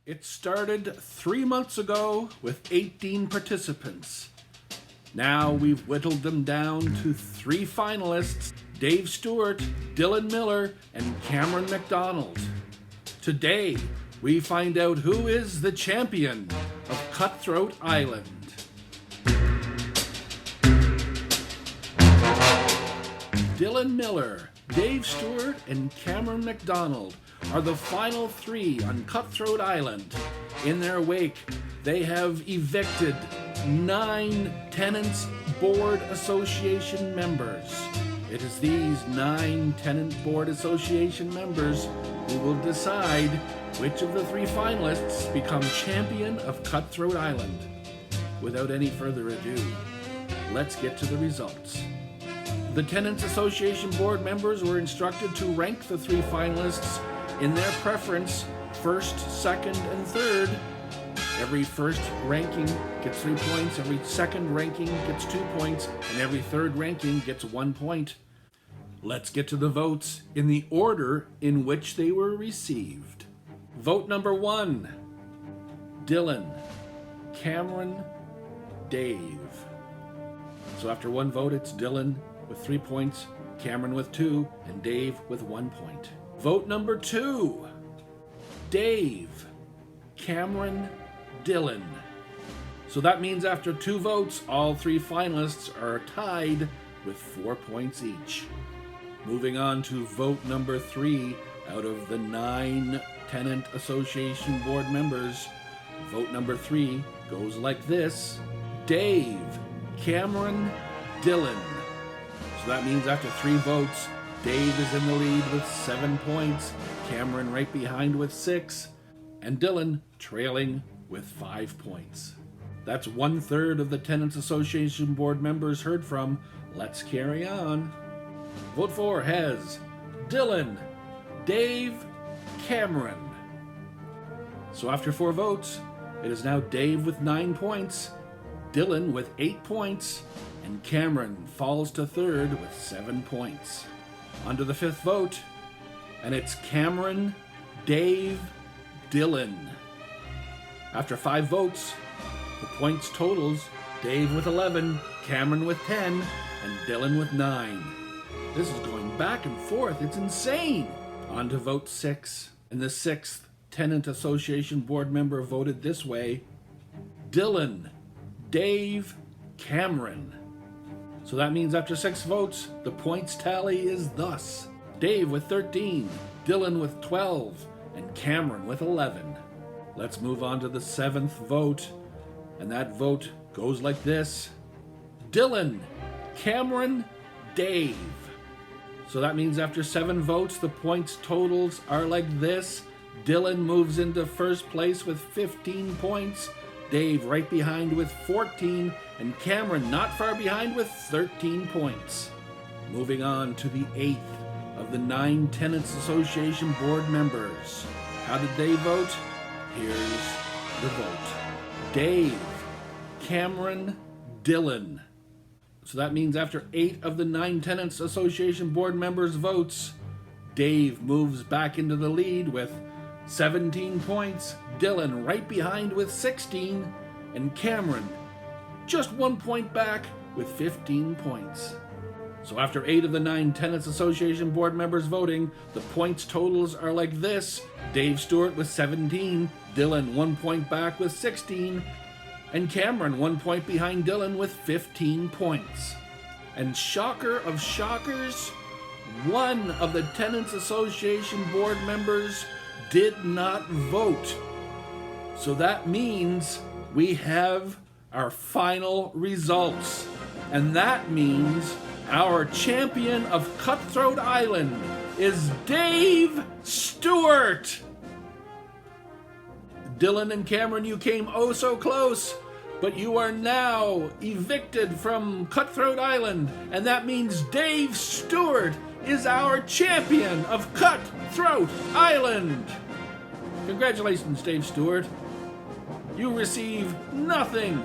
It started 3 months ago with 18 participants. Now we've whittled them down to 3 finalists, Dave Stewart, Dylan Miller, and Cameron McDonald. Today, we find out who is the champion of Cutthroat Island. Dylan Miller, Dave Stewart, and Cameron McDonald are the final 3 on Cutthroat Island. In their wake, they have evicted 9 Tenants Board Association members. It is these 9 Tenant Board Association members who will decide which of the 3 finalists become champion of Cutthroat Island. Without any further ado, let's get to the results. The Tenants Association board members were instructed to rank the 3 finalists in their preference, first, second, and third. Every first ranking gets 3 points, every second ranking gets 2 points, and every third ranking gets 1 point. Let's get to the votes in the order in which they were received. Vote number 1, Dylan, Cameron, Dave. So after 1 vote, it's Dylan with 3 points, Cameron with 2, and Dave with 1 point. Vote number 2, Dave, Cameron, Dylan. So that means after 2 votes, all 3 finalists are tied with 4 points each. Moving on to vote number 3, out of the 9 Tenant Association board members, vote number 3 goes like this: Dave, Cameron, Dylan. So that means after 3 votes, Dave is in the lead with 7 points, Cameron right behind with 6, and Dylan trailing with 5 points. That's 1/3 of the Tenants Association board members heard from. Let's carry on. Vote 4 has Dylan, Dave, Cameron. So after 4 votes, it is now Dave with 9 points, Dylan with 8 points, and Cameron falls to 3rd with 7 points. On to the 5th vote, and it's Cameron, Dave, Dylan. After 5 votes, the points totals Dave with 11, Cameron with 10, and Dylan with 9. This is going back and forth. It's insane. On to vote 6, and the 6th Tenant Association board member voted this way: Dylan, Dave, Cameron. So that means after 6 votes, the points tally is thus: Dave with 13, Dylan with 12, and Cameron with 11. Let's move on to the 7th vote, and that vote goes like this: Dylan, Cameron, Dave. So that means after 7 votes, the points totals are like this: Dylan moves into 1st place with 15 points, Dave right behind with 14, and Cameron not far behind with 13 points. Moving on to the 8th of the 9 Tenants Association board members. How did they vote? Here's the vote: Dave, Cameron, Dylan. So that means after 8 of the 9 Tenants Association board members' votes, Dave moves back into the lead with 17 points, Dylan right behind with 16, and Cameron just 1 point back with 15 points. So after 8 of the 9 Tenants Association board members voting, the points totals are like this: Dave Stewart with 17, Dylan 1 point back with 16, and Cameron 1 point behind Dylan with 15 points. And shocker of shockers, 1 of the Tenants Association board members did not vote. So that means we have our final results. And that means our champion of Cutthroat Island is Dave Stewart. Dylan and Cameron, you came oh so close, but you are now evicted from Cutthroat Island, and that means Dave Stewart is our champion of Cutthroat Island. Congratulations, Dave Stewart. You receive nothing